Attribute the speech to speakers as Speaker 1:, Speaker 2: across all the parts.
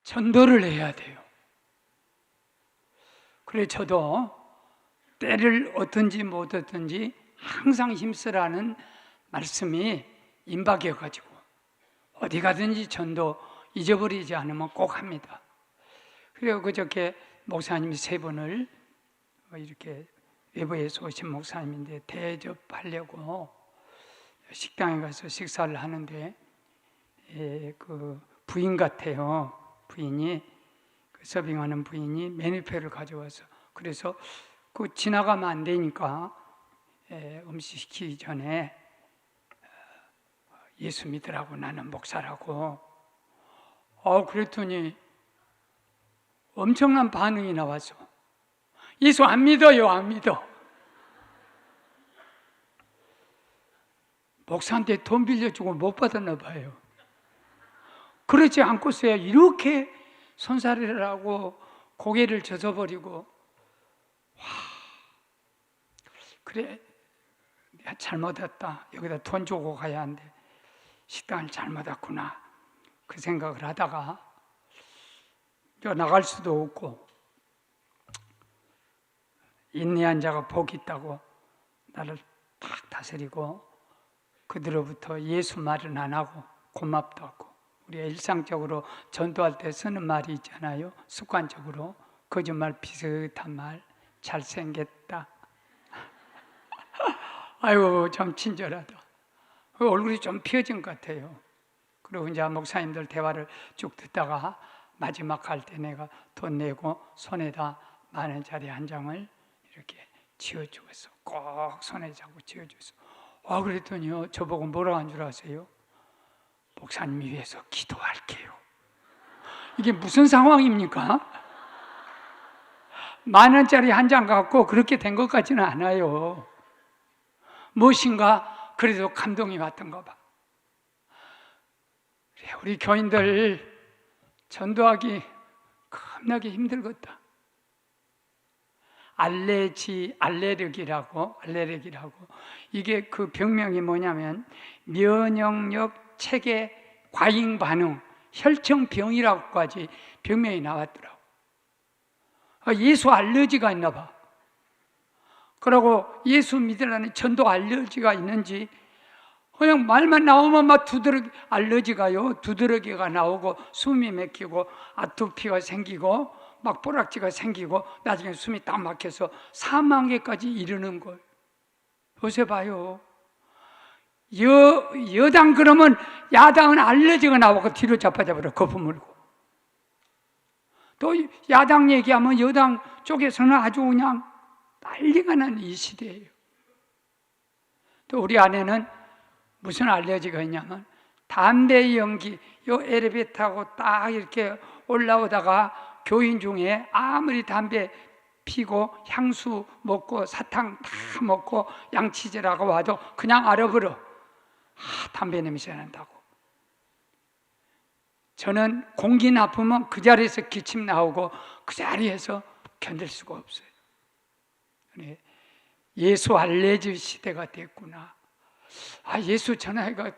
Speaker 1: 전도를 해야 돼요. 그래 저도 때를 얻든지 못 얻든지 항상 힘쓰라는 말씀이 임박해가지고 어디 가든지 전도 잊어버리지 않으면 꼭 합니다. 그리고 그저께 목사님이 세 분을 이렇게 외부에서 오신 목사님인데 대접하려고 식당에 가서 식사를 하는데 그 부인 같아요. 부인이 그 서빙하는 부인이 메뉴표를 가져와서 그래서 그 지나가면 안 되니까 음식 시키기 전에 예수 믿으라고 나는 목사라고 그랬더니 엄청난 반응이 나와서 예수 안 믿어요, 안 믿어. 목사한테 돈 빌려주고 못 받았나 봐요. 그렇지 않고서야 이렇게 손살이를 하고 고개를 젖어버리고 그래 내가 잘못했다. 여기다 돈 주고 가야 하는데 식당을 잘못 왔구나. 그 생각을 하다가 나갈 수도 없고 인내한 자가 복이 있다고 나를 딱 다스리고 그들로부터 예수 말은 안 하고 고맙다고 우리가 일상적으로 전도할 때 쓰는 말이 있잖아요. 습관적으로 거짓말 비슷한 말 잘생겼다. 아이고 참 친절하다. 얼굴이 좀 피어진 것 같아요. 그리고 이제 목사님들 대화를 쭉 듣다가 마지막 할 때 내가 돈 내고 손에다 10,000원짜리 한 장을 이렇게 쥐어주었어. 꼭 손에 잡고 쥐어줬어. 그랬더니요 저보고 뭐라고 한 줄 아세요? 목사님 위해서 기도할게요. 이게 무슨 상황입니까? 10,000원짜리 한 장 갖고 그렇게 된 것 같지는 않아요. 무엇인가 그래도 감동이 왔던가 봐. 그래, 우리 교인들 전도하기 겁나게 힘들겠다. 알레르기라고 이게 그 병명이 뭐냐면 면역력 체계 과잉 반응 혈청병이라고까지 병명이 나왔더라고. 예수 알러지가 있나 봐. 그러고 예수 믿으라는 전도 알러지가 있는지 그냥 말만 나오면 막 두드러기가 나오고 숨이 막히고 아토피가 생기고 막 보락지가 생기고 나중에 숨이 딱 막혀서 사망에까지 이르는 걸 요새 봐요. 여당 그러면 야당은 알러지가 나오고 뒤로 자빠져버려 거품 물고 또 야당 얘기하면 여당 쪽에서는 아주 그냥 난리가 나는 이 시대예요. 또 우리 아내는 무슨 알레르기가 있냐면 담배 연기 요 엘리베이터 타고 딱 이렇게 올라오다가 교인 중에 아무리 담배 피고 향수 먹고 사탕 다 먹고 양치질하고 와도 그냥 알아버려. 담배 냄새 난다고. 저는 공기 나쁘면 그 자리에서 기침 나오고 그 자리에서 견딜 수가 없어요. 예수 알레르기 시대가 됐구나. 예수 전하기가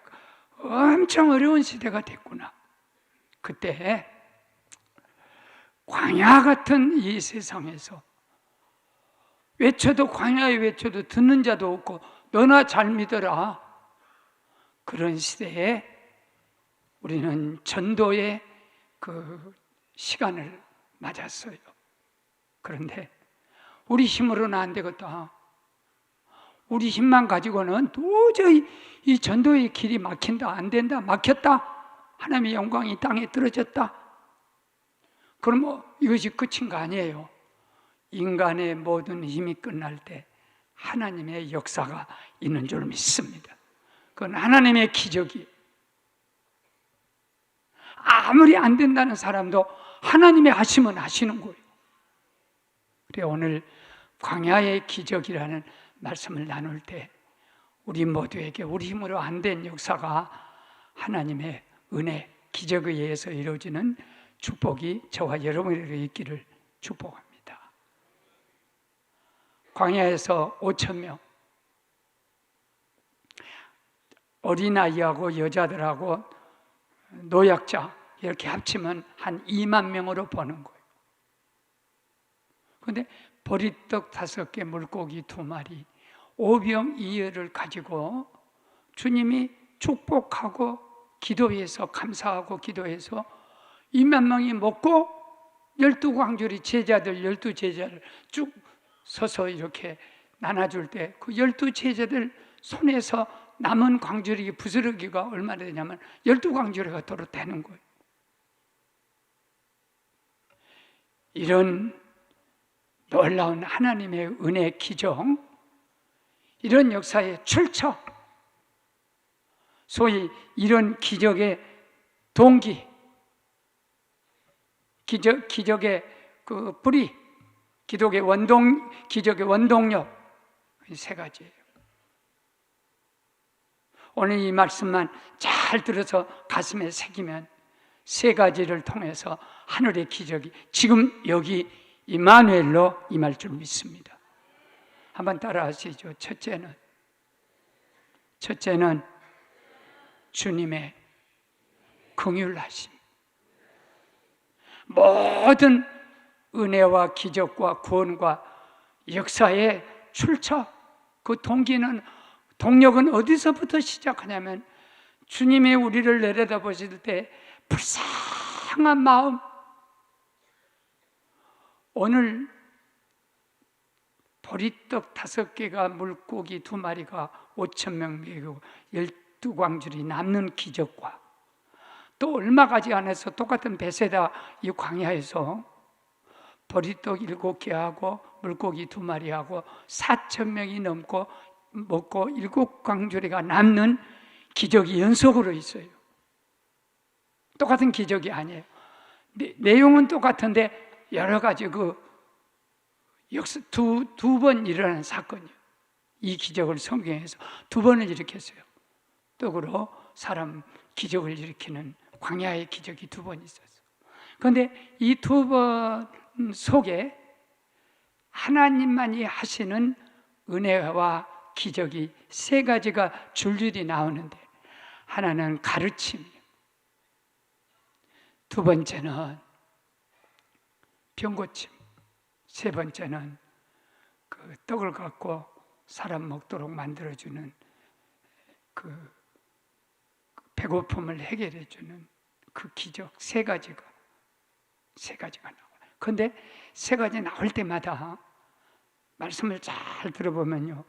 Speaker 1: 엄청 어려운 시대가 됐구나. 그때 광야 같은 이 세상에서 외쳐도 광야에 외쳐도 듣는 자도 없고 너나 잘 믿어라. 그런 시대에 우리는 전도의 그 시간을 맞았어요. 그런데 우리 힘으로는 안 되겠다. 우리 힘만 가지고는 도저히 이 전도의 길이 막힌다, 안 된다, 막혔다. 하나님의 영광이 땅에 떨어졌다. 그럼 이것이 끝인 거 아니에요. 인간의 모든 힘이 끝날 때 하나님의 역사가 있는 줄 믿습니다. 그건 하나님의 기적이. 아무리 안 된다는 사람도 하나님의 하시면 하시는 거예요. 그래 오늘 광야의 기적이라는 말씀을 나눌 때 우리 모두에게 우리 힘으로 안 된 역사가 하나님의 은혜, 기적에 의해서 이루어지는 축복이 저와 여러분에게 있기를 축복합니다. 광야에서 5,000명 어린아이하고 여자들하고 노약자 이렇게 합치면 한 2만 명으로 보는 거예요. 그런데 보리떡 5개, 물고기 2마리, 오병이어를 가지고 주님이 축복하고 기도해서, 감사하고 기도해서 2만 명이 먹고 12광주리 제자들, 12제자를 쭉 서서 이렇게 나눠줄 때 그 12제자들 손에서 남은 광주리 부스러기가 얼마나 되냐면 12광주리가 도로 되는 거예요. 이런 놀라운 하나님의 은혜 기적, 이런 역사의 출처, 소위 이런 기적의 동기, 기적의 그 뿌리, 기적의 원동력, 이 3가지예요. 오늘 이 말씀만 잘 들어서 가슴에 새기면 3가지를 통해서 하늘의 기적이 지금 여기 임마누엘로 임할 줄 믿습니다. 한번 따라하시죠. 첫째는 주님의 긍휼하심. 모든 은혜와 기적과 구원과 역사의 출처, 그 동력은 어디서부터 시작하냐면 주님이 우리를 내려다보실 때 불쌍한 마음. 오늘 보리떡 5개가, 물고기 2마리가 5,000명 먹이고 12광주리 남는 기적과 또 얼마 가지 않아서 똑같은 베세다 이 광야에서 보리떡 7개하고 물고기 2마리하고 4,000명이 넘고 먹고 7광주리가 남는 기적이 연속으로 있어요. 똑같은 기적이 아니에요. 내용은 똑같은데 여러 가지 역사 두 번 일어난 사건이에요. 이 기적을 성경에서 2번을 일으켰어요. 떡으로 사람 기적을 일으키는 광야의 기적이 2번 있었어요. 그런데 이 2번 속에 하나님만이 하시는 은혜와 기적이 3가지가 줄줄이 나오는데, 하나는 가르침이에요. 2번째는 병고침, 3번째는 그 떡을 갖고 사람 먹도록 만들어주는 그 배고픔을 해결해주는 그 기적 3가지가 나와요. 그런데 3가지 나올 때마다 말씀을 잘 들어보면요,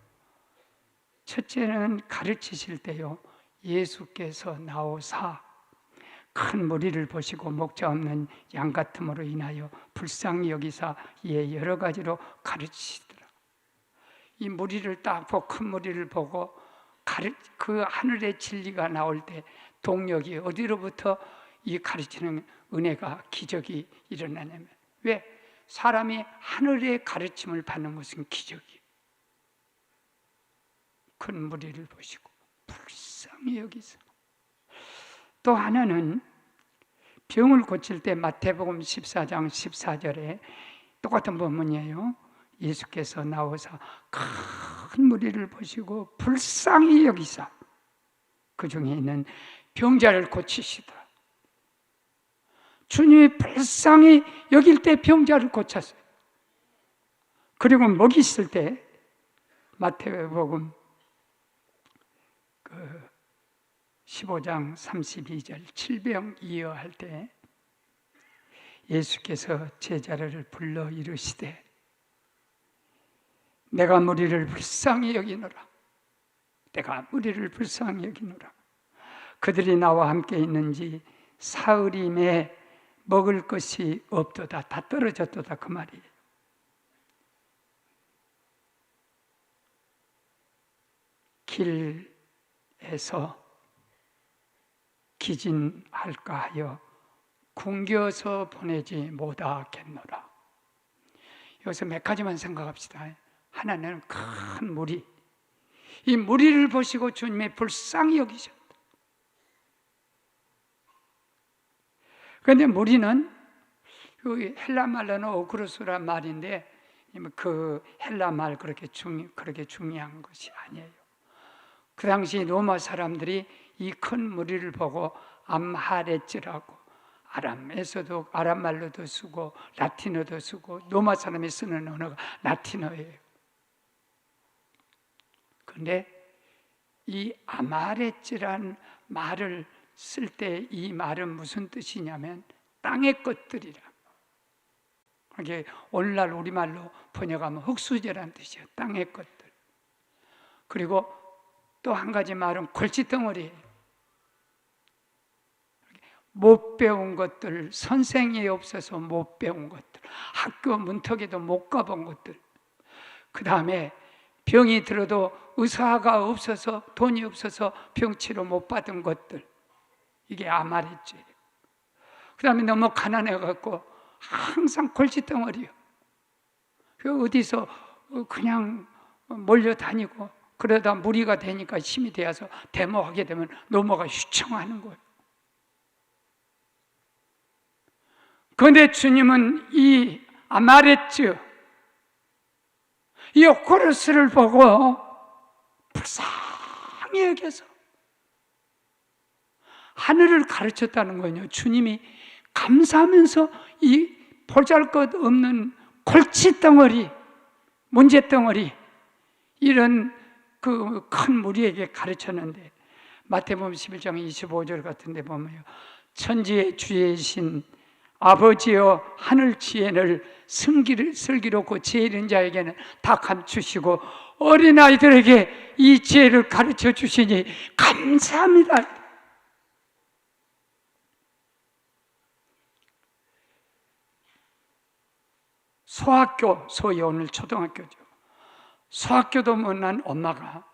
Speaker 1: 첫째는 가르치실 때요, 예수께서 나오사 큰 무리를 보시고 목자 없는 양 같음으로 인하여 불쌍히 여기사 이에 여러 가지로 가르치시더라. 이 무리를 딱 보고, 큰 무리를 보고 그 하늘의 진리가 나올 때 동력이 어디로부터 이 가르치는 은혜가, 기적이 일어나냐면, 왜? 사람이 하늘의 가르침을 받는 것은 기적이에요. 큰 무리를 보시고 불쌍히 여기서. 또 하나는 병을 고칠 때 마태복음 14장 14절에 똑같은 본문이에요. 예수께서 나오사 큰 무리를 보시고 불쌍히 여기사 그 중에 있는 병자를 고치시다. 주님이 불쌍히 여길 때 병자를 고쳤어요. 그리고 먹이실 때 마태복음 15장 32절 7병이어 할 때 예수께서 제자를 불러 이르시되 내가 무리를 불쌍히 여기노라. 내가 무리를 불쌍히 여기노라. 그들이 나와 함께 있는지 사흘임에 먹을 것이 없도다. 다 떨어졌도다 그 말이에요. 길에서 기진할까 하여 굶겨서 보내지 못하겠노라. 여기서 몇 가지만 생각합시다. 하나는 큰 무리, 이 무리를 보시고 주님의 불쌍히 여기셨다. 그런데 무리는 헬라 말로는 오크루스란 말인데 그 헬라 말 그렇게 중요한 것이 아니에요. 그 당시 로마 사람들이 이 큰 무리를 보고 암하레츠라고, 아람에서도 아람 말로도 쓰고 라틴어도 쓰고 로마 사람이 쓰는 언어가 라틴어예요. 그런데 이 아마레츠란 말을 쓸 때 이 말은 무슨 뜻이냐면 땅의 것들이라. 이게 오늘날 우리말로 번역하면 흙수저란 뜻이에요. 땅의 것들. 그리고 또 한 가지 말은 골칫덩어리예요. 못 배운 것들, 선생이 없어서 못 배운 것들, 학교 문턱에도 못 가본 것들, 그 다음에 병이 들어도 의사가 없어서 돈이 없어서 병치료 못 받은 것들, 이게 아마레츠예요. 그 다음에 너무 가난해갖고 항상 골칫덩어리요. 어디서 그냥 몰려다니고 그러다 무리가 되니까 힘이 되어서 데모하게 되면 넘어가 휘청하는 거예요. 그런데 주님은 이 아마레츠, 이 오코르스를 보고 불쌍히 여겨서 하늘을 가르쳤다는 거예요. 주님이 감사하면서 이 보잘것없는 골칫덩어리, 문제덩어리, 이런 그 큰 무리에게 가르쳤는데, 마태복음 11장 25절 같은 데 보면요, 천지의 주이신 아버지여 하늘 지혜를 슬기롭고 지혜 있는 자에게는 다 감추시고 어린아이들에게 이 지혜를 가르쳐 주시니 감사합니다. 소학교, 소위 오늘 초등학교죠. 소학교도 못난 엄마가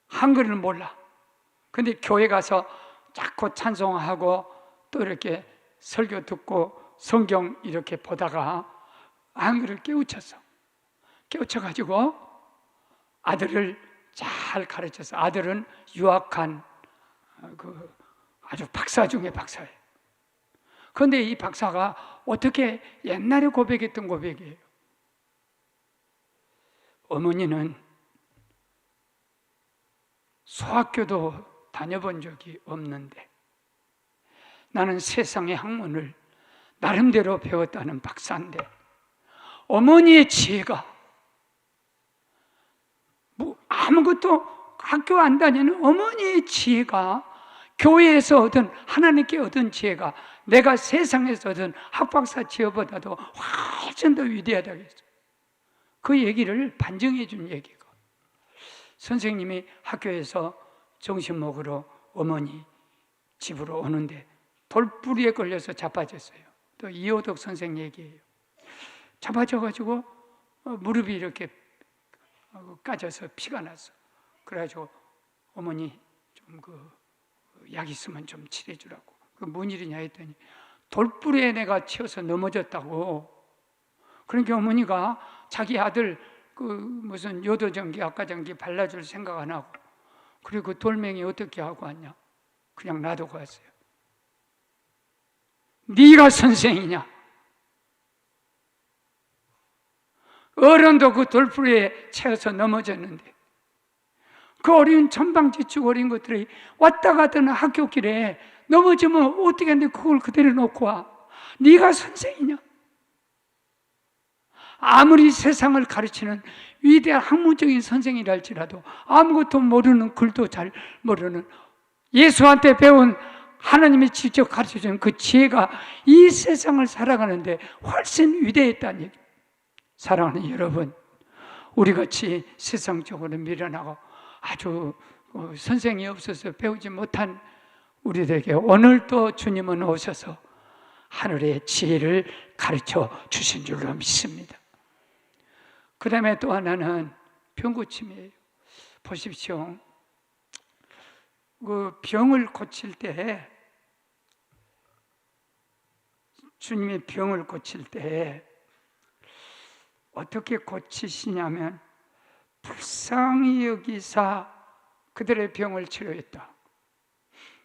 Speaker 1: 한글을 몰라. 근데 교회 가서 자꾸 찬송하고 또 이렇게 설교 듣고 성경 이렇게 보다가 한글을 깨우쳐가지고 아들을 잘 가르쳐서, 아들은 유학한 그 아주 박사 중에 박사예요. 그런데 이 박사가 어떻게 옛날에 고백했던 고백이에요. 어머니는 소학교도 다녀본 적이 없는데 나는 세상의 학문을 나름대로 배웠다는 박사인데 어머니의 지혜가 아무것도 학교 안 다니는 어머니의 지혜가, 교회에서 얻은, 하나님께 얻은 지혜가 내가 세상에서 얻은 학박사 지혜보다도 훨씬 더 위대하다고 했어요. 그 얘기를 반증해 준 얘기가, 선생님이 학교에서 점심 먹으러 어머니 집으로 오는데 돌뿌리에 걸려서 자빠졌어요. 또 이호덕 선생 얘기예요. 자빠져가지고 무릎이 이렇게 까져서 피가 났어. 그래가지고 어머니 좀 약 있으면 좀 칠해주라고. 뭔 일이냐 했더니 돌뿌리에 내가 치여서 넘어졌다고. 그러니까 어머니가 자기 아들 무슨 요도전기, 악가전기 발라줄 생각 안 하고, 그리고 돌멩이 어떻게 하고 왔냐? 그냥 놔두고 왔어요. 네가 선생이냐? 어른도 그 돌뿌리에 채워서 넘어졌는데 그 어린 천방지축 어린 것들이 왔다 가던 학교길에 넘어지면 어떻게 하는데 그걸 그대로 놓고 와? 네가 선생이냐? 아무리 세상을 가르치는 위대한 학문적인 선생이랄지라도 아무것도 모르는, 글도 잘 모르는, 예수한테 배운 하나님이 직접 가르쳐주는 그 지혜가 이 세상을 살아가는데 훨씬 위대했다는 얘기. 사랑하는 여러분, 우리같이 세상적으로 밀어나고 아주 선생이 없어서 배우지 못한 우리들에게 오늘 또 주님은 오셔서 하늘의 지혜를 가르쳐 주신 줄로 믿습니다. 그 다음에 또 하나는 병고침이에요. 보십시오. 그 병을 고칠 때, 주님이 병을 고칠 때 어떻게 고치시냐면 불쌍히 여기사 그들의 병을 치료했다.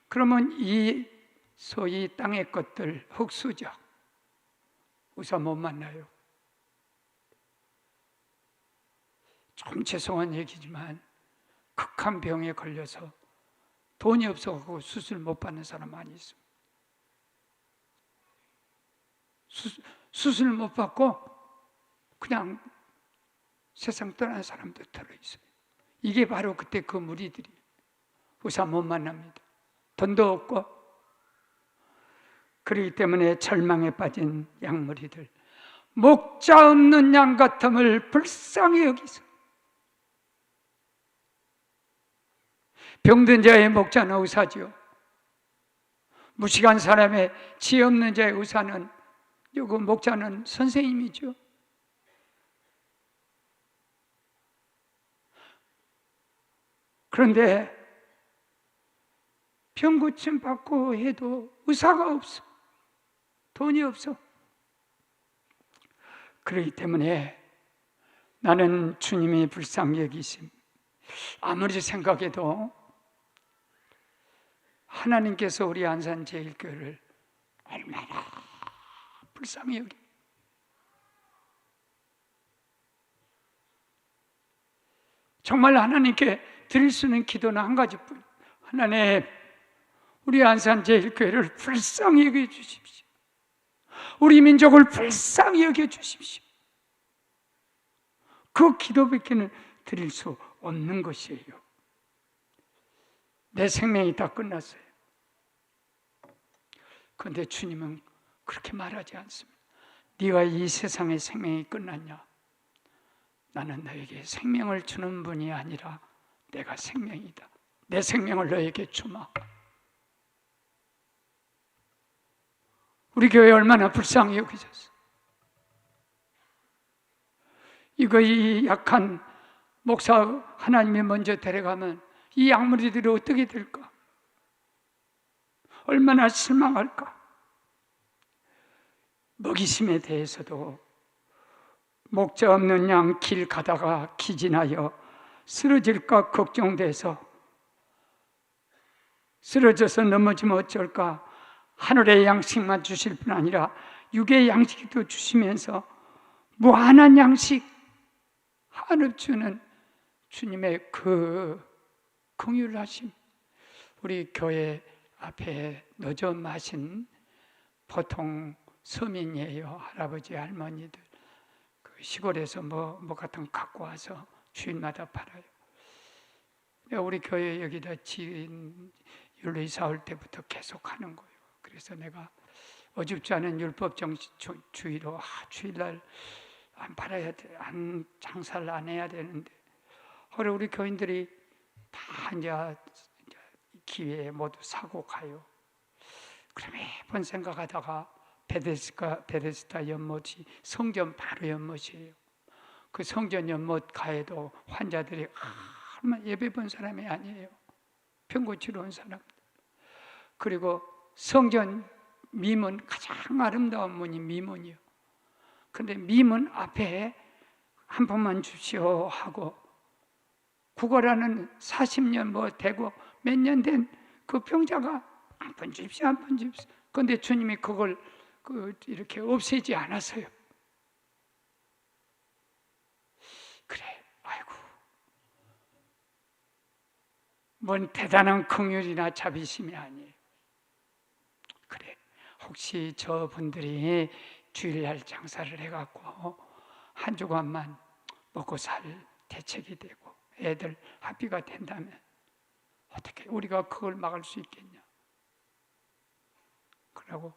Speaker 1: 그러면 이 소위 땅의 것들, 흙수저, 의사 못 만나요. 좀 죄송한 얘기지만 극한 병에 걸려서 돈이 없어서 수술 못 받는 사람 많이 있습니다. 수술 못 받고 그냥 세상 떠난 사람도 들어있어요. 이게 바로 그때 그 무리들이 의사 못 만납니다. 돈도 없고. 그렇기 때문에 절망에 빠진 양무리들, 목자 없는 양 같음을 불쌍히 여기서, 병든 자의 목자는 의사지요. 무식한 사람의 지혜 없는 자의 의사는, 요거 목자는 선생님이죠. 그런데 병 고침 받고 해도 의사가 없어. 돈이 없어. 그렇기 때문에 나는 주님이 불쌍히 여기심, 아무리 생각해도 하나님께서 우리 안산제일교회를 얼마나 불쌍히 여기. 정말 하나님께 드릴 수 있는 기도는 한 가지뿐. 하나님, 우리 안산제일교회를 불쌍히 여겨 주십시오. 우리 민족을 불쌍히 여겨 주십시오. 그 기도밖에는 드릴 수 없는 것이에요. 내 생명이 다 끝났어요. 그런데 주님은 그렇게 말하지 않습니다. 네가 이 세상의 생명이 끝났냐? 나는 너에게 생명을 주는 분이 아니라 내가 생명이다. 내 생명을 너에게 주마. 우리 교회 얼마나 불쌍히 여기셨어. 이 약한 목사 하나님이 먼저 데려가면 이 양무리들이 어떻게 될까? 얼마나 실망할까? 먹이심에 대해서도 목자 없는 양 길 가다가 기진하여 쓰러질까 걱정돼서, 쓰러져서 넘어지면 어쩔까? 하늘의 양식만 주실 뿐 아니라 육의 양식도 주시면서 무한한 양식 한없 주는 주님의 그 긍휼하심. 우리 교회 앞에 노점 마신 보통 서민이에요. 할아버지 할머니들 그 시골에서 뭐 같은 거 갖고 와서 주일마다 팔아요. 우리 교회 여기다 지인 율리사 올 때부터 계속 하는 거예요. 그래서 내가 어줍지 않은 율법 주의로 주일날 안 팔아야 돼, 장사를 안 해야 되는데, 우리 교인들이 다 이제 기회에 모두 사고 가요. 그럼 매번 생각하다가 베데스다 연못이 성전 바로 연못이에요. 그 성전 연못 가에도 환자들이 얼마나 예배 본 사람이 아니에요. 병 고치러 온 사람. 그리고 성전 미문, 가장 아름다운 문이 미문이요. 그런데 미문 앞에 한 번만 주시오 하고 구걸하는 40년 되고 몇 년 된 그 병자가 한 번 주십시오, 한 번 주십시오. 그런데 주님이 그걸 이렇게 없애지 않았어요. 그래, 아이고, 뭔 대단한 긍휼이나 자비심이 아니에요. 그래, 혹시 저분들이 주일날 장사를 해갖고 한 주간만 먹고 살 대책이 되고 애들 합의가 된다면 어떻게 우리가 그걸 막을 수 있겠냐? 그러고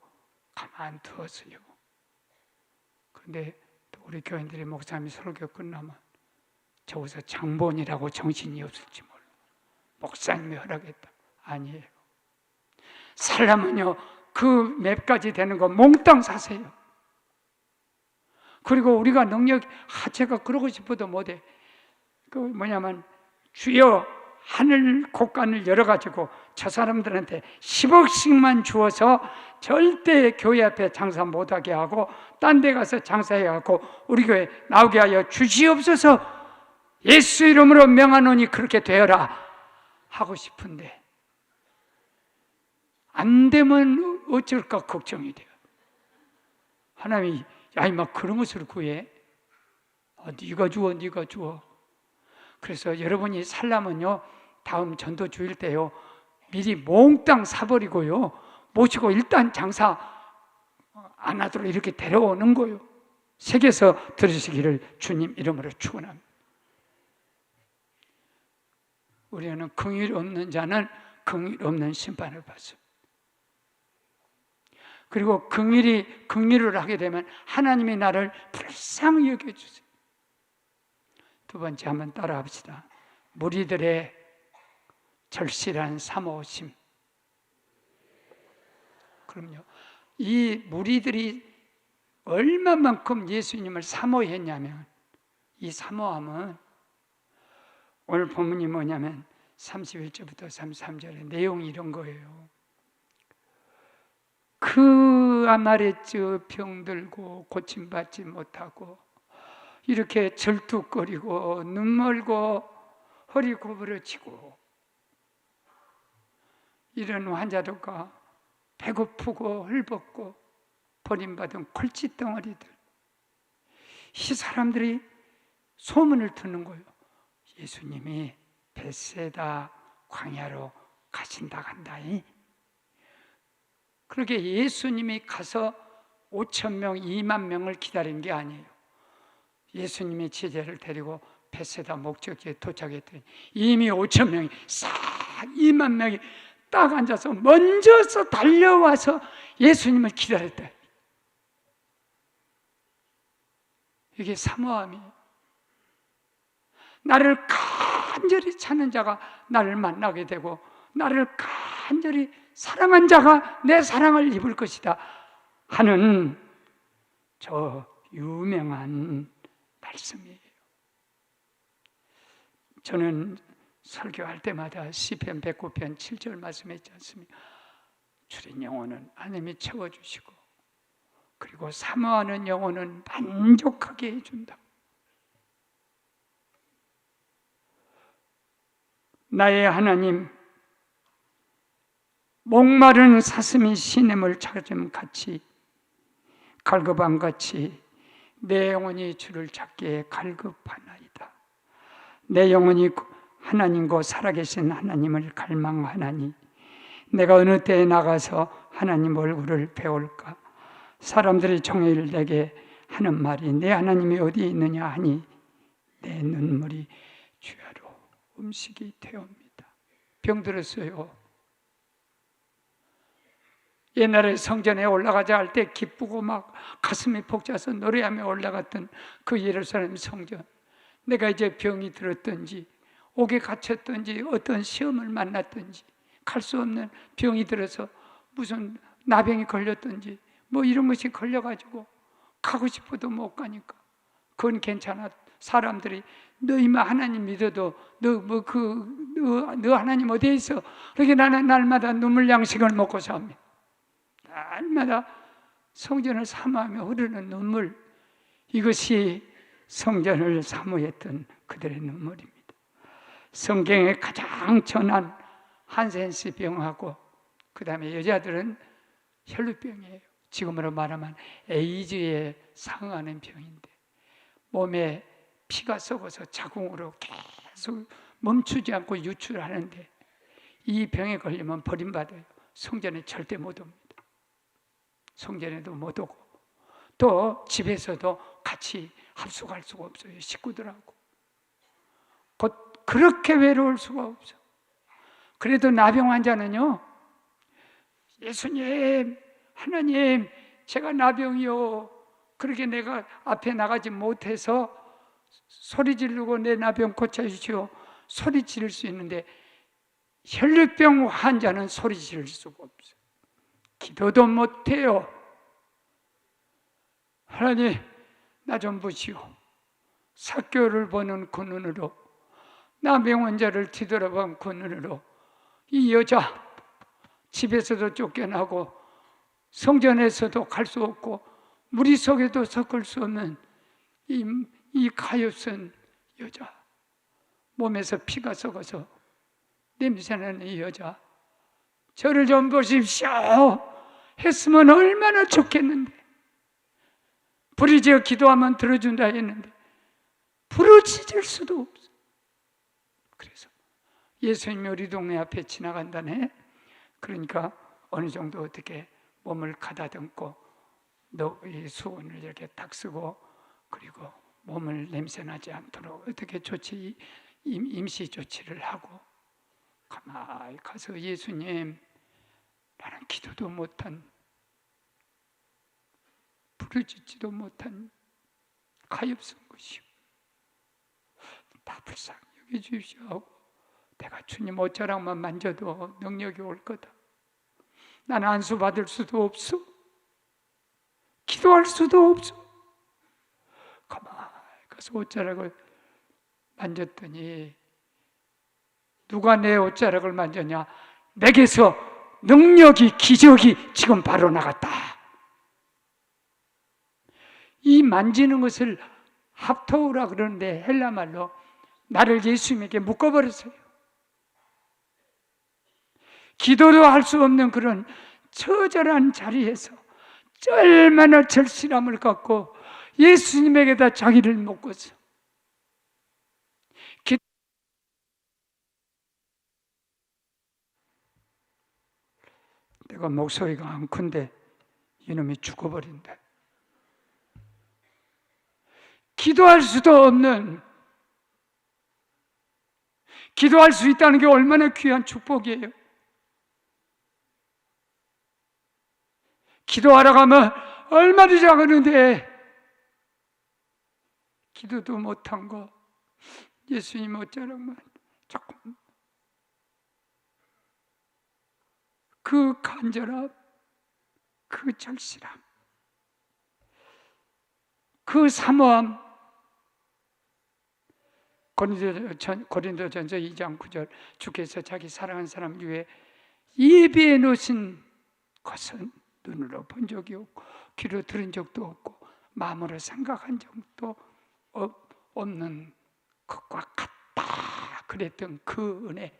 Speaker 1: 가만 두었어요. 그런데 우리 교인들이 목사님이 설교 끝나면 저기서 장본이라고 정신이 없을지 몰라. 목사님이 허락했다. 아니에요. 살려면요 그 맵까지 되는 거 몽땅 사세요. 그리고 우리가 제가 그러고 싶어도 못해. 뭐냐면 주여 하늘 곳간을 열어가지고 저 사람들한테 10억씩만 주어서 절대 교회 앞에 장사 못하게 하고 딴 데 가서 장사해갖고 우리 교회 나오게 하여 주시옵소서, 예수 이름으로 명하노니 그렇게 되어라 하고 싶은데 안 되면 어쩔까 걱정이 돼요. 하나님이 야 막 그런 것을 구해? 네가 주어. 그래서 여러분이 살려면요 다음 전도 주일 때요 미리 몽땅 사버리고요, 모시고 일단 장사 안 하도록 이렇게 데려오는 거예요. 새겨서 들으시기를 주님 이름으로 축원합니다. 우리는 긍휼 없는 자는 긍휼 없는 심판을 받습니다. 그리고 긍휼을 하게 되면 하나님이 나를 불쌍히 여겨주세요. 두 번째 한번 따라합시다. 무리들의 절실한 사모심. 그럼요. 이 무리들이 얼마만큼 예수님을 사모했냐면, 이 사모함은 오늘 본문이 뭐냐면 31절부터 33절의 내용이 이런 거예요. 그 아마레츠 병들고 고침받지 못하고 이렇게 절뚝거리고 눈멀고 허리 구부러지고 이런 환자들과 배고프고 헐벗고 버림받은 콜칫덩어리들, 이 사람들이 소문을 듣는 거예요. 예수님이 벳세다 광야로 가신다 간다이. 그렇게 예수님이 가서 5,000명, 2만 명을 기다린 게 아니에요. 예수님이 제자를 데리고 벳세다 목적지에 도착했더니 이미 5,000명이 싹 2만 명이 딱 앉아서 먼저서 달려와서 예수님을 기다렸다. 이게 사모함이에요. 나를 간절히 찾는 자가 나를 만나게 되고, 나를 간절히 사랑한 자가 내 사랑을 입을 것이다 하는 저 유명한 말씀이에요. 저는 설교할 때마다 시편 109편 7절 말씀했지 않습니까? 주린 영혼은 하나님이 채워주시고, 그리고 사모하는 영혼은 만족하게 해준다. 나의 하나님, 목마른 사슴이 시냇물 찾음 같이 갈급함같이 내 영혼이 주를 찾기에 갈급하나이다. 내 영혼이 하나님과 살아계신 하나님을 갈망하나니 내가 어느 때에 나가서 하나님 얼굴을 배울까? 사람들이 종일 내게 하는 말이 내 하나님이 어디에 있느냐 하니 내 눈물이 주야로 음식이 되옵니다. 병들었어요. 옛날에 성전에 올라가자 할 때 기쁘고 막 가슴이 벅차서 노래하며 올라갔던 그 예루살렘 성전, 내가 이제 병이 들었든지 옥에 갇혔든지 어떤 시험을 만났든지 갈 수 없는 병이 들어서 무슨 나병이 걸렸든지 뭐 이런 것이 걸려가지고 가고 싶어도 못 가니까 그건 괜찮아. 사람들이 너희만 하나님 믿어도 너 하나님 어디에 있어? 그렇게 나는 날마다 눈물 양식을 먹고 삽니다. 날마다 성전을 사모하며 흐르는 눈물, 이것이 성전을 사모했던 그들의 눈물입니다. 성경에 가장 전한 한센스 병하고 그 다음에 여자들은 혈루병이에요. 지금으로 말하면 에이즈에 상응하는 병인데 몸에 피가 썩어서 자궁으로 계속 멈추지 않고 유출하는데 이 병에 걸리면 버림받아요. 성전에 절대 못 옵니다. 성전에도 못 오고 또 집에서도 같이 합숙할 수가 없어요. 식구들하고 곧 그렇게 외로울 수가 없어. 그래도 나병 환자는요, 예수님, 하나님, 제가 나병이요, 그렇게 내가 앞에 나가지 못해서 소리 지르고 내 나병 고쳐주시오, 소리 지를 수 있는데 혈류병 환자는 소리 지를 수가 없어요. 기도도 못해요. 하나님, 나 좀 보시오. 사교를 보는 그 눈으로, 나병 환자를 뒤돌아본 그 눈으로 이 여자 집에서도 쫓겨나고 성전에서도 갈 수 없고 무리 속에도 섞을 수 없는 이 가엾은 여자, 몸에서 피가 썩어서 냄새나는 이 여자, 저를 좀 보십시오 했으면 얼마나 좋겠는데, 부르짖어 기도하면 들어준다 했는데 부르짖을 수도 없어. 그래서 예수님이 우리 동네 앞에 지나간다네. 그러니까 어느 정도 어떻게 몸을 가다듬고 이 수건을 이렇게 딱 쓰고, 그리고 몸을 냄새나지 않도록 어떻게 임시 조치를 하고, 가만히 가서 예수님, 나는 기도도 못한, 부르짖지도 못한 가엾은 것이요, 다 불쌍히 여겨주십시오 하고, 내가 주님 옷자락만 만져도 능력이 올 거다. 나는 안수 받을 수도 없어, 기도할 수도 없어. 가만히 가서 옷자락을 만졌더니, 누가 내 옷자락을 만졌냐? 내게서 능력이, 기적이 지금 바로 나갔다. 이 만지는 것을 합토우라 그러는데 헬라말로 나를 예수님에게 묶어버렸어요. 기도도 할 수 없는 그런 처절한 자리에서 얼마나 절실함을 갖고 예수님에게다 자기를 묶었어. 내가 목소리가 안 큰데 이놈이 죽어버린다. 기도할 수도 없는, 기도할 수 있다는 게 얼마나 귀한 축복이에요. 기도하러 가면 얼마나 작았는데 기도도 못한 거, 예수님 옷자락만 조금, 그 간절함, 그 절실함, 그 사모함. 고린도전서 2장 9절, 주께서 자기 사랑하는 사람 위해 예비해 놓으신 것은 눈으로 본 적이 없고 귀로 들은 적도 없고 마음으로 생각한 적도 없는 것과 같다 그랬던 그 은혜,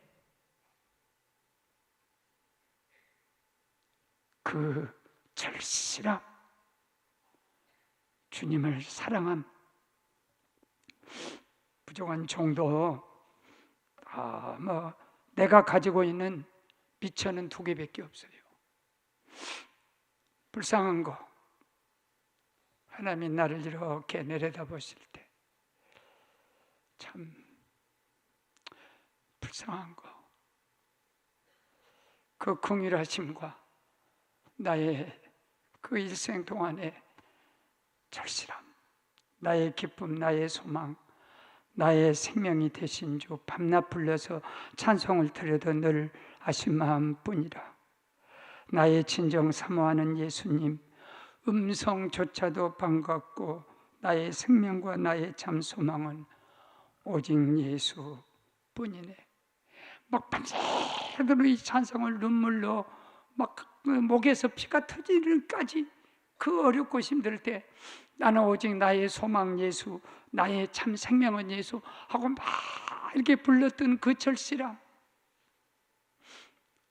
Speaker 1: 그 절실함, 주님을 사랑함. 부족한 정도, 내가 가지고 있는 비천은 2개밖에 없어요. 불쌍한 거, 하나님이 나를 이렇게 내려다보실 때 참 불쌍한 거, 그 긍휼하심과 나의 그 일생 동안의 절실함, 나의 기쁨, 나의 소망, 나의 생명이 되신 주, 밤낮 불려서 찬송을 드려도 늘 아신 마음뿐이라. 나의 진정 사모하는 예수님, 음성조차도 반갑고 나의 생명과 나의 참 소망은 오직 예수뿐이네. 막 밤새도록 이 찬송을 눈물로 막 목에서 피가 터지는까지 그 어렵고 힘들 때 나는 오직 나의 소망 예수, 나의 참 생명은 예수 하고 막 이렇게 불렀던 그 절실함.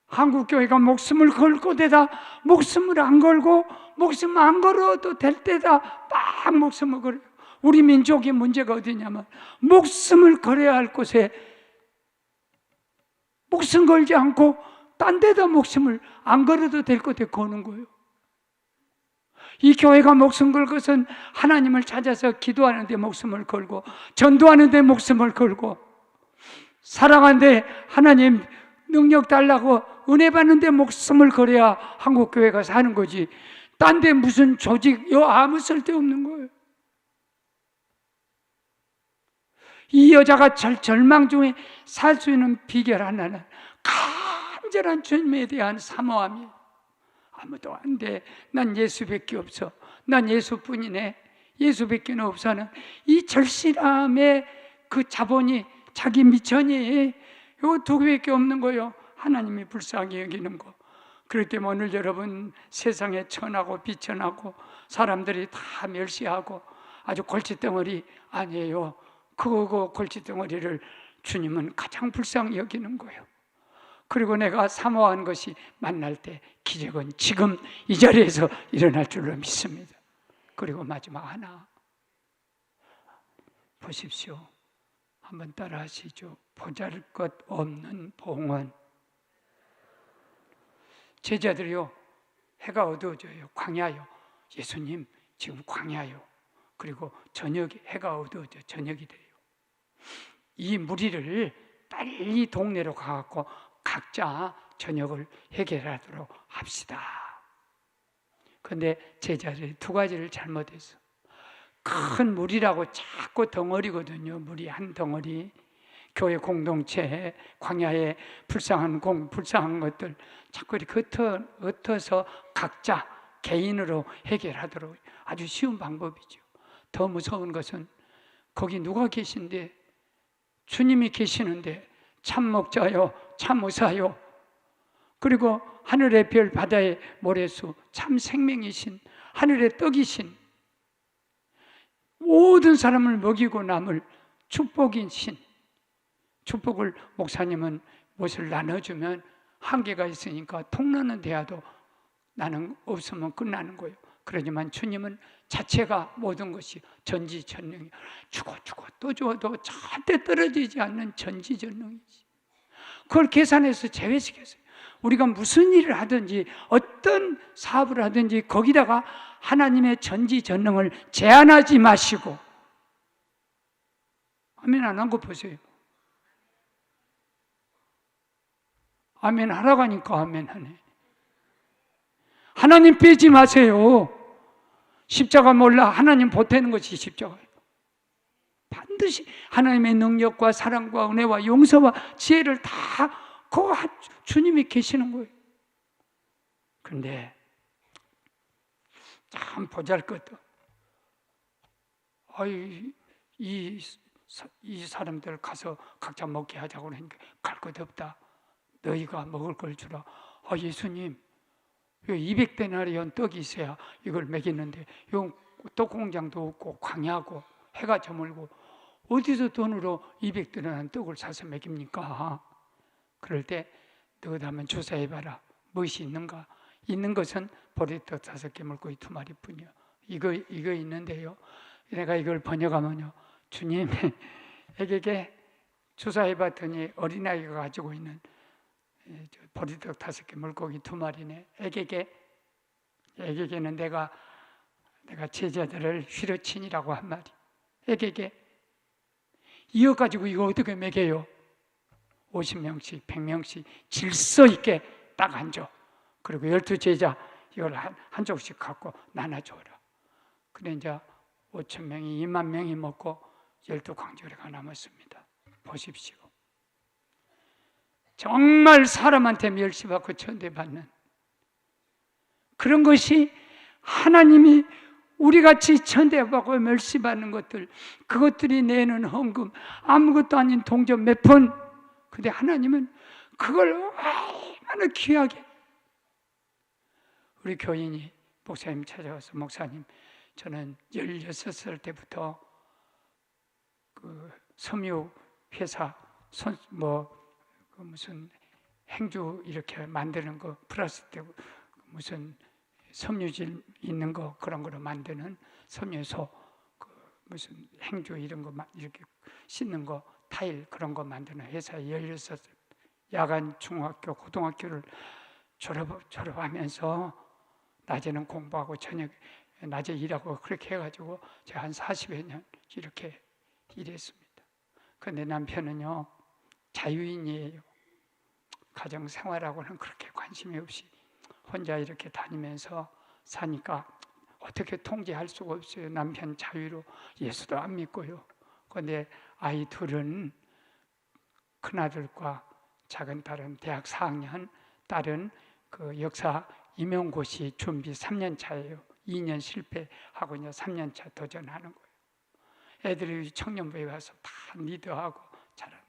Speaker 1: 한국교회가 목숨을 걸고 되다 목숨을 안 걸고, 목숨 안 걸어도 될 때다 막 목숨을 걸어요. 우리 민족의 문제가 어디냐면 목숨을 걸어야 할 곳에 목숨 걸지 않고 딴 데다 목숨을 안 걸어도 될 곳에 거는 거예요. 이 교회가 목숨 걸 것은 하나님을 찾아서 기도하는 데 목숨을 걸고, 전도하는 데 목숨을 걸고, 사랑하는데 하나님 능력 달라고 은혜 받는 데 목숨을 걸어야 한국교회가 사는 거지, 딴 데 무슨 조직 아무 쓸데없는 거예요. 이 여자가 절망 중에 살 수 있는 비결 하나는 간절한 주님에 대한 사모함이에요. 아무도 안 돼, 난 예수밖에 없어, 난 예수뿐이네, 예수밖에 없어 하는 이 절실함의 그 자본이, 자기 미천이 이거 2개밖에 없는 거예요. 하나님이 불쌍히 여기는 거. 그렇기 때문에 오늘 여러분 세상에 천하고 비천하고 사람들이 다 멸시하고 아주 골칫덩어리 아니에요. 그 골칫덩어리를 주님은 가장 불쌍히 여기는 거예요. 그리고 내가 사모한 것이 만날 때 기적은 지금 이 자리에서 일어날 줄로 믿습니다. 그리고 마지막 하나 보십시오. 한번 따라 하시죠. 보잘것없는 봉헌. 제자들이요, 해가 어두워져요. 광야요. 예수님 지금 광야요. 그리고 저녁에 해가 어두워져 저녁이 돼요. 이 무리를 빨리 동네로 가갖고 각자 저녁을 해결하도록 합시다. 그런데 제자들이 두 가지를 잘못했어. 큰 무리라고 자꾸 덩어리거든요. 무리 한 덩어리. 교회 공동체, 광야에 불쌍한 것들 자꾸 이렇게 흩어서 각자 개인으로 해결하도록. 아주 쉬운 방법이죠. 더 무서운 것은 거기 누가 계신데, 주님이 계시는데, 참 목자요, 참 의사요, 그리고 하늘의 별, 바다의 모래수, 참 생명이신, 하늘의 떡이신, 모든 사람을 먹이고 남을 축복인 신. 축복을 목사님은 무엇을 나눠주면 한계가 있으니까 통나는 대화도 나는 없으면 끝나는 거예요. 그러지만 주님은 자체가 모든 것이 전지전능이에요. 주고 또 주어도 절대 떨어지지 않는 전지전능이지. 그걸 계산해서 제외시켰어요. 우리가 무슨 일을 하든지 어떤 사업을 하든지 거기다가 하나님의 전지전능을 제한하지 마시고. 아멘 안 한 거 보세요. 아멘 하라고 하니까 아멘 하네. 하나님 빼지 마세요. 십자가 몰라 하나님 보태는 것이 십자가예요. 반드시 하나님의 능력과 사랑과 은혜와 용서와 지혜를 다 그 주님이 계시는 거예요. 그런데 참 보잘것도 이 사람들 가서 각자 먹게 하자고 그러니까 갈 것 없다. 너희가 먹을 걸 주라. 예수님 200데나리온 떡이 있어야 이걸 먹이는데 떡 공장도 없고 광야고 해가 저물고 어디서 돈으로 200데나리온 떡을 사서 먹입니까? 그럴 때 너희들 한번 조사해봐라. 무엇이 있는가? 있는 것은 보리떡 5개 물고기 2마리 뿐이요. 이거 있는데요. 내가 이걸 번역하면요, 주님에게 조사해봤더니 어린아이가 가지고 있는 보리떡 5개 물고기 2마리네. 애게게는 내가 제자들을 휘르친이라고 한 말이. 애게게 이어 가지고 이거 어떻게 먹여요? 50명씩 100명씩 질서 있게 딱 앉아. 그리고 12제자 이걸 한 쪽씩 갖고 나눠줘라. 그래 이제 5,000명이 2만 명이 먹고 12광주리가 남았습니다. 보십시오. 정말 사람한테 멸시받고 천대받는 그런 것이 하나님이 우리같이 천대받고 멸시받는 것들, 그것들이 내는 헌금 아무것도 아닌 동전 몇 푼. 근데 하나님은 그걸 얼마나 귀하게. 우리 교인이 목사님 찾아와서, 목사님 저는 16살 때부터 그 섬유 회사 무슨 행주 이렇게 만드는 거 플러스 되고 무슨 섬유질 있는 거 그런 거로 만드는 섬유소, 무슨 행주 이런 거 이렇게 씻는 거 타일 그런 거 만드는 회사에 16살 야간 중학교 고등학교를 졸업하면서 낮에는 공부하고 저녁 낮에 일하고 그렇게 해가지고 제가 한 40여 년 이렇게 일했습니다. 그런데 남편은요 자유인이에요. 가정 생활하고는 그렇게 관심이 없이 혼자 이렇게 다니면서 사니까 어떻게 통제할 수가 없어요. 남편 자유로 예수도 안 믿고요. 그런데 아이 둘은 큰아들과 작은 딸은 대학 4학년, 딸은 그 역사 임용고시 준비 3년 차예요. 2년 실패하고 이제 3년 차 도전하는 거예요. 애들이 청년부에 가서 다 리더하고 잘하는데.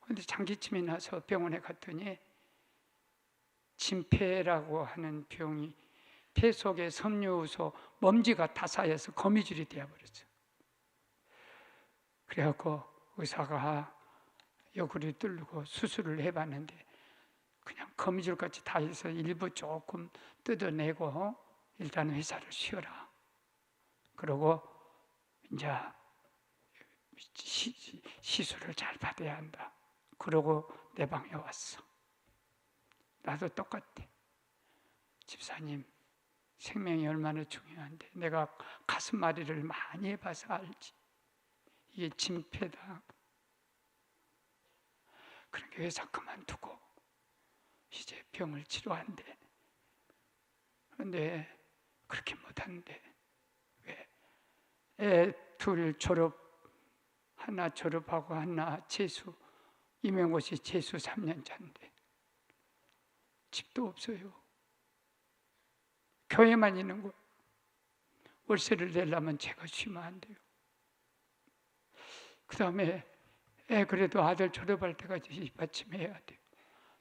Speaker 1: 그런데 장기침이 나서 병원에 갔더니 진폐라고 하는 병이 폐 속에 섬유소 먼지가 다 쌓여서 거미줄이 되어버렸어요. 그래갖고 의사가 옆구리 뚫고 수술을 해봤는데 그냥 거미줄같이 다 해서 일부 조금 뜯어내고 일단 회사를 쉬어라. 그러고 이제 시술을 잘 받아야 한다. 그러고 내 방에 왔어. 나도 똑같아. 집사님, 생명이 얼마나 중요한데 내가 가슴앓이를 많이 해봐서 알지. 이게 진폐다. 그러니까 회사 그만두고 이제 병을 치료한대. 그런데 그렇게 못하는데 왜? 애 둘 졸업, 하나 졸업하고 하나 재수, 임용고시 재수 3년 차인데 집도 없어요. 교회만 있는 거. 월세를 내려면 제가 쉬면 안 돼요. 그 다음에 애 그래도 아들 졸업할 때까지 뒷받침해야 돼요.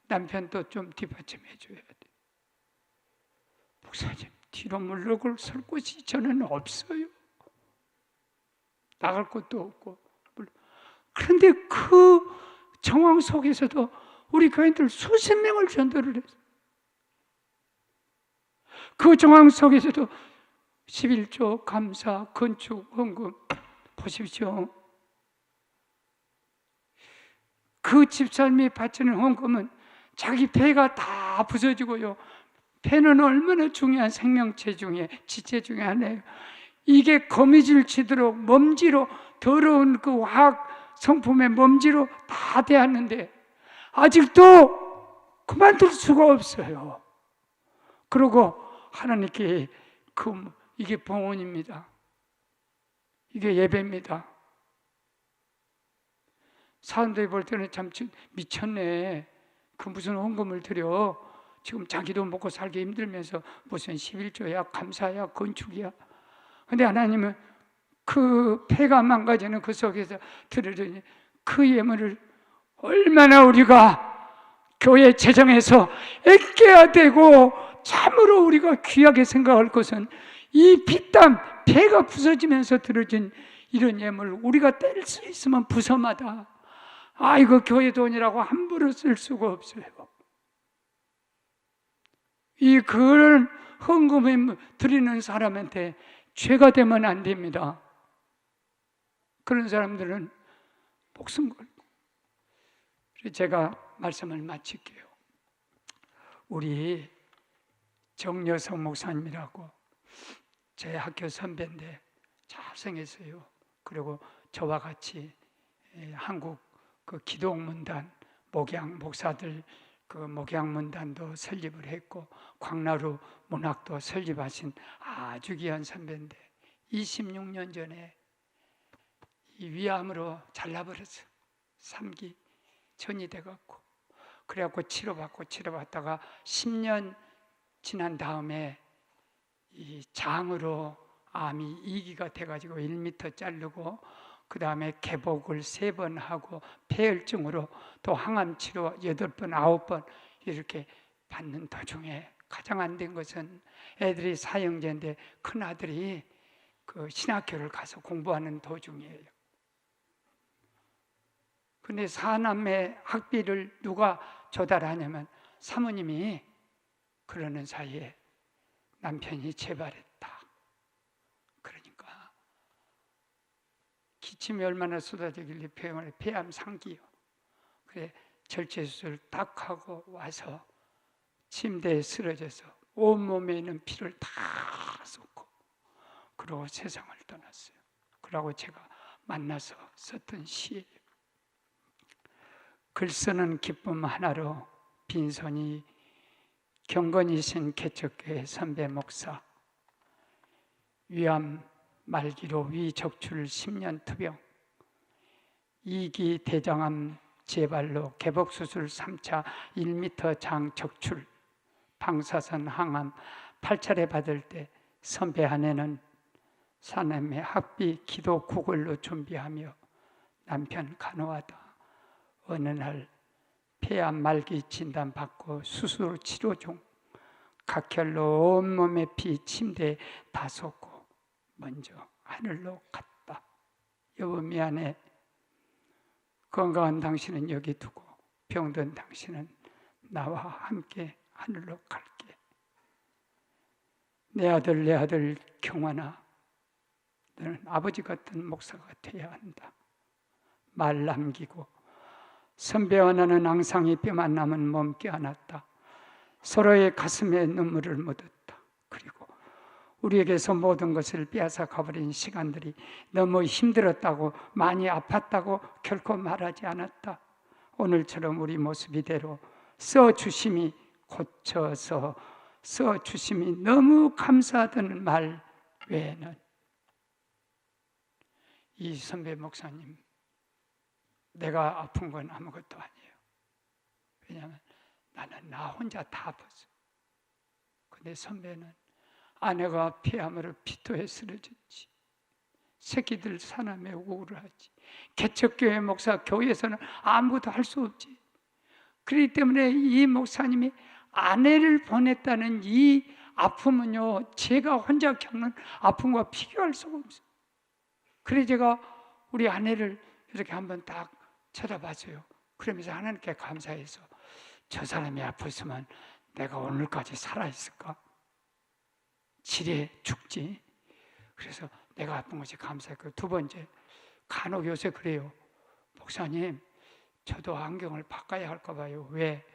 Speaker 1: 남편도 좀 뒷받침해 줘야 돼요. 목사님, 뒤로 물러설 곳이 저는 없어요. 나갈 곳도 없고. 그런데 그 정황 속에서도 우리 교인들 수십 명을 전도를 했어요. 그 정황 속에서도 11조, 감사, 건축, 헌금 보십시오. 그 집사님이 바치는 헌금은 자기 배가 다 부서지고요. 배는 얼마나 중요한 생명체 중에 지체 중에 하나예요. 이게 거미줄 치도록 먼지로, 더러운 그 화학 성품의 먼지로 다 되었는데 아직도 그만둘 수가 없어요. 그리고 하나님께 이게 봉헌입니다. 이게 예배입니다. 사람들이 볼 때는 참 미쳤네. 그 무슨 헌금을 드려. 지금 자기도 먹고 살기 힘들면서 무슨 11조야, 감사야, 건축이야. 근데 하나님은 그 폐가 망가지는 그 속에서 들으려니 그 예물을 얼마나 우리가 교회 재정에서 아껴야 되고 참으로 우리가 귀하게 생각할 것은 이 피땀, 폐가 부서지면서 들어진 이런 예물 우리가 뗄 수 있으면 부서마다 이거 교회 돈이라고 함부로 쓸 수가 없어요. 이 그런 헌금을 드리는 사람한테 죄가 되면 안 됩니다. 그런 사람들은 목숨 걸고. 제가 말씀을 마칠게요. 우리 정여성 목사님이라고 제 학교 선배인데 잘생겼어요. 그리고 저와 같이 한국 그 기독문단 목양 목사들 그 목양문단도 설립을 했고 광나루 문학도 설립하신 아주 귀한 선배인데 26년 전에 이 위암으로 잘라버렸어. 3기 전이 돼갖고 그래갖고 치료받다가 10년 지난 다음에 이 장으로 암이 2기가 돼가지고 1m 자르고 그 다음에 개복을 3번 하고 폐혈증으로 또 항암 치료 8번, 9번 이렇게 받는 도중에 가장 안 된 것은 애들이 사형제인데 큰아들이 그 신학교를 가서 공부하는 도중이에요. 근데 4남매 학비를 누가 조달하냐면 사모님이 그러는 사이에 남편이 재발했다. 그러니까 기침이 얼마나 쏟아지길래 폐암 상기요. 그래 절제수술 딱 하고 와서 침대에 쓰러져서 온몸에 있는 피를 다 쏟고 그러고 세상을 떠났어요. 그러고 제가 만나서 썼던 시예요. 글 쓰는 기쁨 하나로 빈손이 경건이신 개척교회 선배 목사, 위암 말기로 위적출 10년 투병, 2기 대장암 재발로 개복수술 3차 1m 장 적출, 방사선 항암 8차례 받을 때 선배 아내는 사남의 학비 기도 구걸로 준비하며 남편 간호하다 어느 날 폐암 말기 진단받고 수술 치료 중 각혈로 온몸에 피 침대에 다 쏟고 먼저 하늘로 갔다. 여보 미안해. 건강한 당신은 여기 두고 병든 당신은 나와 함께 하늘로 갈게. 내 아들 경환아, 너는 아버지 같은 목사가 되어야 한다. 말 남기고 선배와 나는 앙상이 뼈만 남은 몸 껴안았다. 서로의 가슴에 눈물을 묻었다. 그리고 우리에게서 모든 것을 빼앗아 가버린 시간들이 너무 힘들었다고, 많이 아팠다고 결코 말하지 않았다. 오늘처럼 우리 모습 이대로 써주심이, 고쳐서 써주심이 너무 감사하다는 말 외에는, 이 선배 목사님, 내가 아픈 건 아무것도 아니에요. 왜냐하면 나는 나 혼자 다 아팠어. 근데 선배는 아내가 폐암으로 피토해 쓰러졌지. 새끼들 사남에 우울하지. 개척교회 목사, 교회에서는 아무것도 할 수 없지. 그렇기 때문에 이 목사님이 아내를 보냈다는 이 아픔은요, 제가 혼자 겪는 아픔과 비교할 수가 없어요. 그래서 제가 우리 아내를 이렇게 한번 딱 쳐다봤어요. 그러면서 하나님께 감사해서, 저 사람이 아팠으면 내가 오늘까지 살아있을까? 지레 죽지. 그래서 내가 아픈 것이 감사했고, 두 번째, 간혹 요새 그래요. 목사님, 저도 안경을 바꿔야 할까 봐요. 왜?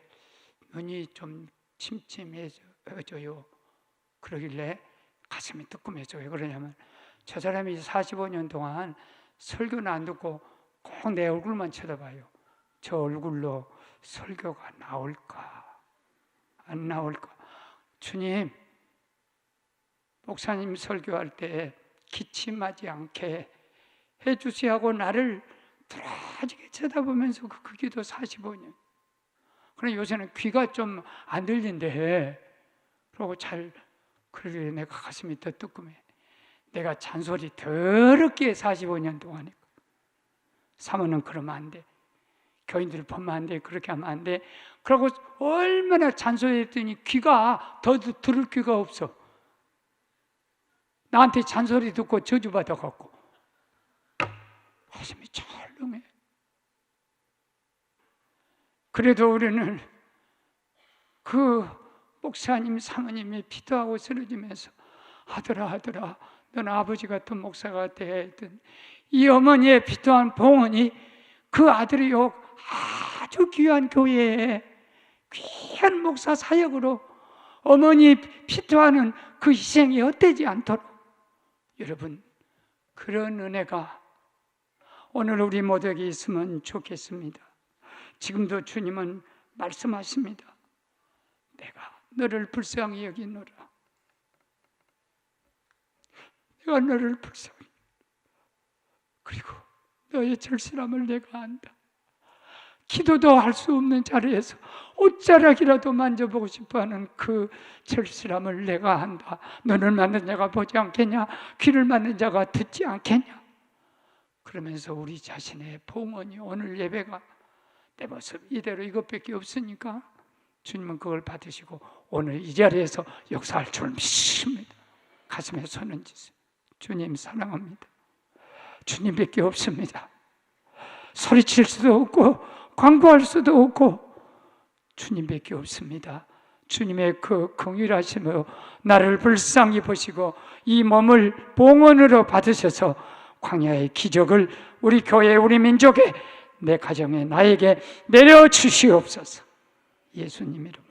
Speaker 1: 눈이 좀 침침해져요. 그러길래 가슴이 뜨끔해져. 왜 그러냐면, 저 사람이 45년 동안 설교는 안 듣고 꼭 내 얼굴만 쳐다봐요. 저 얼굴로 설교가 나올까? 안 나올까? 주님, 목사님 설교할 때 기침하지 않게 해주세요 하고 나를 부러지게 쳐다보면서 그 기도 45년. 그럼 요새는 귀가 좀 안 들린대. 그러고 그러게 내가 가슴이 더 뜨끔해. 내가 잔소리 더럽게 45년 동안 했고, 사모는 그러면 안 돼. 교인들 보면 안 돼. 그렇게 하면 안 돼. 그러고 얼마나 잔소리했더니 귀가 더 들을 귀가 없어. 나한테 잔소리 듣고 저주받아갖고 가슴이 철렁해. 그래도 우리는 그 목사님, 사모님이 기도하고 쓰러지면서, 아들아, 너는 아버지 같은 목사가 돼야 했던 이 어머니의 비도한 봉헌이 그 아들이요, 아주 귀한 교회에 귀한 목사 사역으로 어머니 피토하는 그 희생이 헛되지 않도록, 여러분, 그런 은혜가 오늘 우리 모두에게 있으면 좋겠습니다. 지금도 주님은 말씀하십니다. 내가 너를 불쌍히 여기노라. 내가 너를 불쌍히, 그리고 너의 절실함을 내가 안다. 기도도 할 수 없는 자리에서 옷자락이라도 만져보고 싶어하는 그 절실함을 내가 안다. 눈을 맞는 자가 보지 않겠냐? 귀를 맞는 자가 듣지 않겠냐? 그러면서 우리 자신의 봉헌이, 오늘 예배가 내 모습 이대로 이것밖에 없으니까 주님은 그걸 받으시고 오늘 이 자리에서 역사할 줄 믿습니다. 가슴에 손 얹으세요. 주님 사랑합니다. 주님밖에 없습니다. 소리칠 수도 없고 광고할 수도 없고 주님밖에 없습니다. 주님의 그 긍휼하심으로 나를 불쌍히 보시고 이 몸을 봉헌으로 받으셔서 광야의 기적을 우리 교회, 우리 민족에, 내 가정에, 나에게 내려주시옵소서. 예수님 이름.